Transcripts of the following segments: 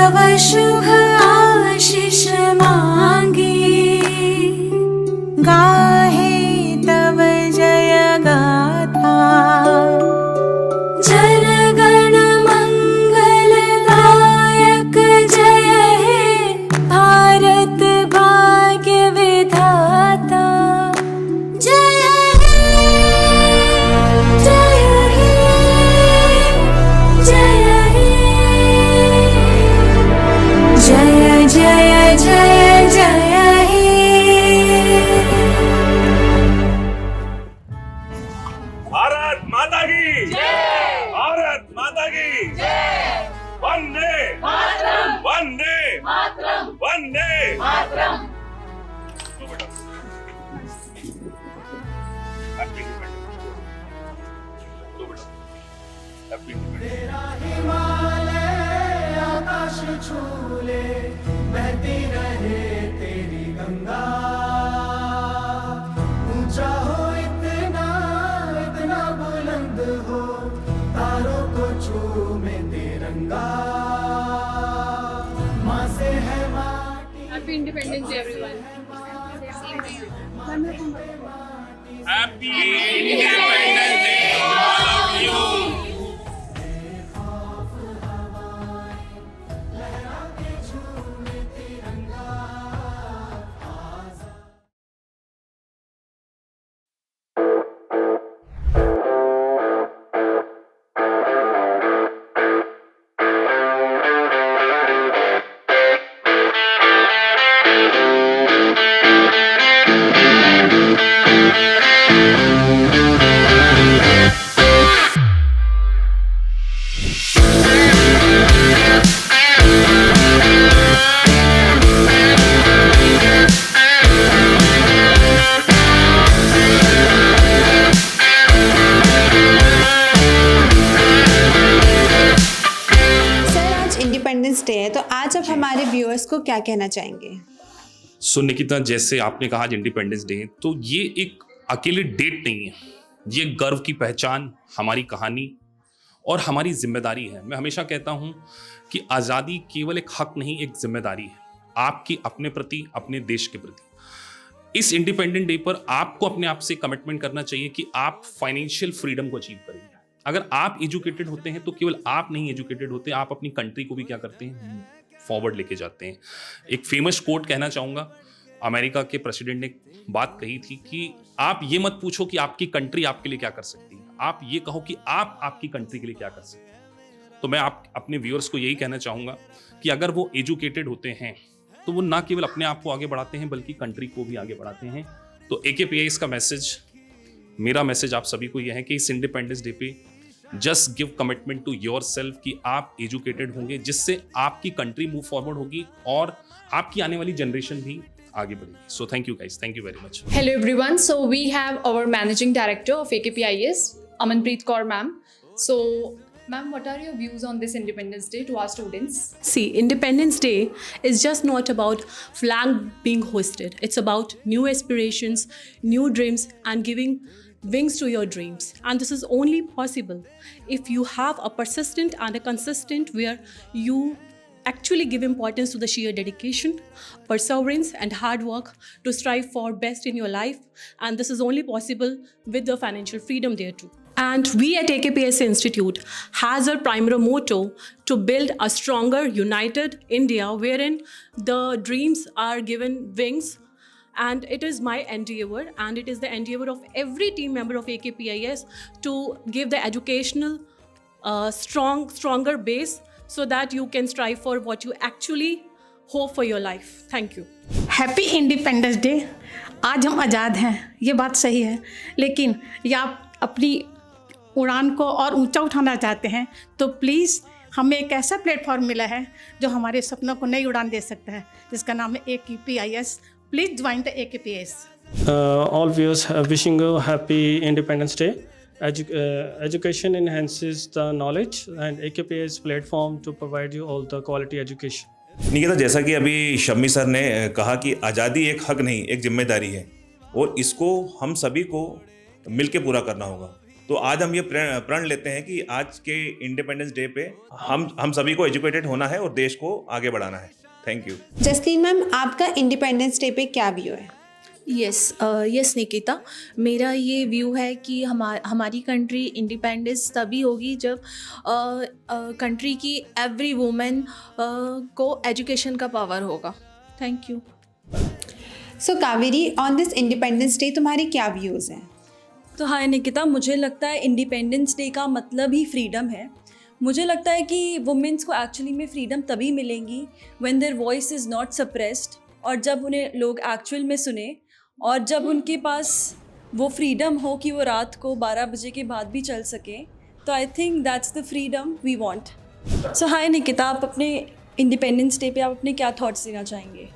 तव शुभ आशीष मांगी, गाहे तव जय गाथा। जन गण मंगल गायक जय हे, भारत भाग्य विधाता। जय हे, जय हे, जय हे, जय जय जय जय हे। भारत माता की जय, भारत माता की जय। वंदे मातरम, वंदे मातरम, वंदे मातरम। Happy independence. तेरा हिमालय आकाश छूले, बहती रहे तेरी गंगा। ऊंचा हो इतना, इतना बुलंद हो, तारों को चूमे तिरंगा। माँ से है माटी, Happy Independence Day, everyone. Happy independence day all of you. Independence day है, तो आज आप हमारे व्यूअर्स को क्या कहना चाहेंगे? सो निकिता, जैसे आपने कहा आज इंडिपेंडेंस डे, तो ये एक अकेले डेट नहीं है, ये गर्व की पहचान, हमारी कहानी और हमारी जिम्मेदारी है। मैं हमेशा कहता हूँ कि आज़ादी केवल एक हक नहीं, एक जिम्मेदारी है आपकी अपने प्रति, अपने देश के प्रति। इस इंडिपेंडेंट डे पर आपको अपने आप से कमिटमेंट करना चाहिए कि आप फाइनेंशियल फ्रीडम को अचीव करेंगे। अगर आप एजुकेटेड होते हैं तो केवल आप नहीं एजुकेटेड होते, आप अपनी कंट्री को भी क्या करते हैं, फॉरवर्ड लेके जाते हैं। एक फेमस कोट कहना चाहूँगा, अमेरिका के प्रेसिडेंट ने बात कही थी कि आप ये मत पूछो कि आपकी कंट्री आपके लिए क्या कर सकती है, आप ये कहो कि आप आपकी कंट्री के लिए क्या कर सकते हैं। तो मैं आप अपने व्यूअर्स को यही कहना चाहूँगा कि अगर वो एजुकेटेड होते हैं तो वो ना केवल अपने आप को आगे बढ़ाते हैं बल्कि कंट्री को भी आगे बढ़ाते हैं। तो AKPIS का मैसेज, मेरा मैसेज आप सभी को यह है कि इस इंडिपेंडेंस डे पे just give commitment to yourself कि आप एजुकेटेड होंगे, जिससे आपकी कंट्री मूव फॉरवर्ड होगी और आपकी आने वाली जनरेशन भी आगे बढ़ेगी। So thank you guys, thank you very much. Hello everyone. So we have our Managing Director of AKPIS, Amanpreet Kaur ma'am. So ma'am, what are your views on this Independence Day to our students? See, Independence Day is just not about flag being hoisted. It's about new aspirations, new dreams, and giving wings to your dreams. And this is only possible if you have a persistent and a consistent where you actually give importance to the sheer dedication, perseverance, and hard work to strive for best in your life. And this is only possible with the financial freedom there too. And we at AKPIS Institute has our primary motto to build a stronger, united India wherein the dreams are given wings. And it is my endeavor, and it is the endeavor of every team member of AKPIS to give the educational stronger base so that you can strive for what you actually hope for your life. Thank you. Happy independence day. आज हम आज़ाद हैं, ये बात सही है, लेकिन या आप अपनी उड़ान को और ऊंचा उठाना चाहते हैं तो प्लीज़ हमें एक ऐसा प्लेटफॉर्म मिला है जो हमारे सपनों को नई उड़ान दे सकता है, जिसका नाम है AKPIS। Please join the AKPIS. All viewers, wishing you happy Independence Day. Education enhances the knowledge and AKPIS platform to provide you all the quality education. Nikita, जैसा कि अभी शम्मी सर ने कहा कि आज़ादी एक हक नहीं, एक जिम्मेदारी है और इसको हम सभी को मिलके पूरा करना होगा। तो आज हम ये प्रण लेते हैं कि आज के इंडिपेंडेंस डे पे हम सभी को एजुकेटेड होना है और देश को आगे बढ़ाना है। Thank you. जसलीन मैम, आपका इंडिपेंडेंस डे पे क्या व्यू है? यस निकिता, मेरा ये व्यू है कि हमारी कंट्री इंडिपेंडेंस तभी होगी जब कंट्री की एवरी वुमेन को एजुकेशन का पावर होगा। Thank you. So Kaveri, on this independence day तुम्हारे क्या व्यूज़ हैं? तो हाय निकिता, मुझे लगता है इंडिपेंडेंस डे का मतलब ही फ्रीडम है। मुझे लगता है कि वुमेन्स को एक्चुअली में फ्रीडम तभी मिलेंगी when their voice is not suppressed, और जब उन्हें लोग एक्चुअल में सुने, और जब उनके पास वो फ्रीडम हो कि वो रात को 12 बजे के बाद भी चल सके। तो I think that's the freedom we want. So hi Nikita, आप अपने इंडिपेंडेंस डे पे आप अपने क्या थॉट्स देना चाहेंगे?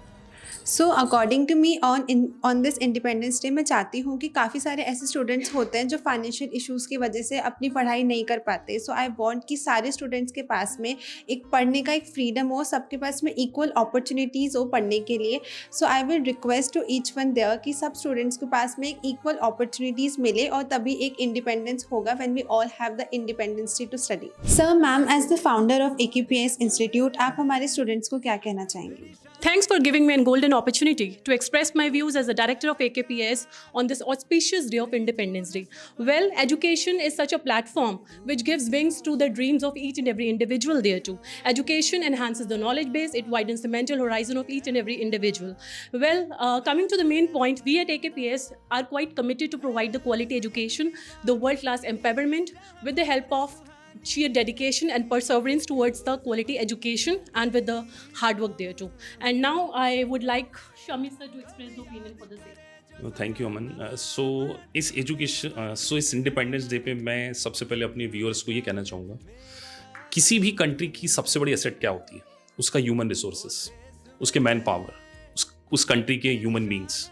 So according to me on this independence day मैं चाहती हूँ कि काफ़ी सारे ऐसे स्टूडेंट्स होते हैं जो फाइनेंशियल इश्यूज़ की वजह से अपनी पढ़ाई नहीं कर पाते। सो आई वांट कि सारे स्टूडेंट्स के पास में एक पढ़ने का एक फ्रीडम हो, सबके पास में इक्वल अपॉर्चुनिटीज़ हो पढ़ने के लिए। So I will request to each one there कि सब स्टूडेंट्स के पास में एक इक्वल अपॉर्चुनिटीज़ मिले, और तभी एक इंडिपेंडेंस होगा when we all have the independence day to study. Sir ma'am, as the founder of AKPIS institute, आप हमारे स्टूडेंट्स को क्या कहना चाहेंगे? Thanks for giving me a golden opportunity to express my views as the director of AKPIS on this auspicious day of Independence Day. Well, education is such a platform which gives wings to the dreams of each and every individual there too. Education enhances the knowledge base, it widens the mental horizon of each and every individual. Well, coming to the main point, we at AKPIS are quite committed to provide the quality education, the world-class empowerment with the help of sheer dedication and perseverance towards the quality education, and with the hard work there too. And now I would like Shami sir to express the opinion for the same. Thank you Aman. इस independence day पे मैं सबसे पहले अपने viewers को ये कहना चाहूँगा, किसी भी कंट्री की सबसे बड़ी एसेट क्या होती है? उसका ह्यूमन रिसोर्सेस, उसके मैन पावर, उस कंट्री के ह्यूमन बींग्स।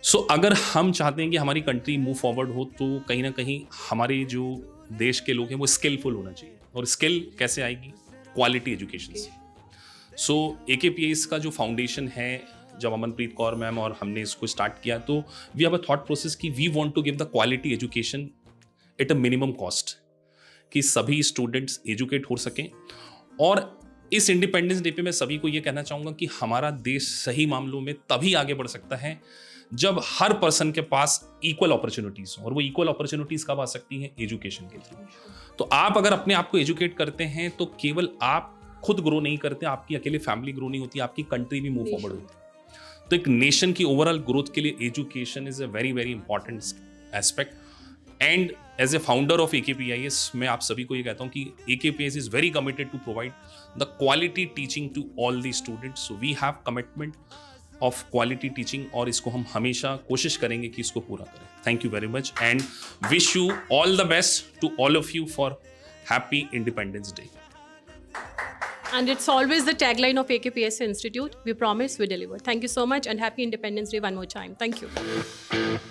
सो अगर हम चाहते हैं कि हमारी कंट्री मूव फॉरवर्ड हो, तो कहीं ना कहीं हमारे जो देश के लोग हैं वो स्किलफुल होना चाहिए। और स्किल कैसे आएगी? क्वालिटी एजुकेशन से। सो AKPIS का जो फाउंडेशन है, जब अमनप्रीत कौर मैम और हमने इसको स्टार्ट किया, तो we have a thought process कि we want to give the quality education at a minimum cost, कि सभी स्टूडेंट्स एजुकेट हो सकें। और इस इंडिपेंडेंस डे पे मैं सभी को ये कहना चाहूँगा कि हमारा देश सही मामलों में तभी आगे बढ़ सकता है जब हर पर्सन के पास इक्वल अपॉर्चुनिटीज हो। और वो इक्वल अपॉर्चुनिटीज कब आ सकती हैं? एजुकेशन के थ्रू। तो आप अगर अपने आप को एजुकेट करते हैं तो केवल आप खुद ग्रो नहीं करते, आपकी अकेले फैमिली ग्रो नहीं होती, आपकी कंट्री भी मूव फॉरवर्ड होती है। तो एक नेशन की ओवरऑल ग्रोथ के लिए education is a very very important aspect. And as a founder of AKPIS, मैं आप सभी को ये कहता हूँ कि AKPIS is very committed to provide the quality teaching to all the students. So we have commitment of quality teaching, और इसको हम हमेशा कोशिश करेंगे कि इसको पूरा करें। Thank you very much and wish you all the best to all of you for happy independence day. And it's always the tagline of AKPIS Institute: we promise, we deliver. Thank you so much, and happy Independence Day one more time. Thank you.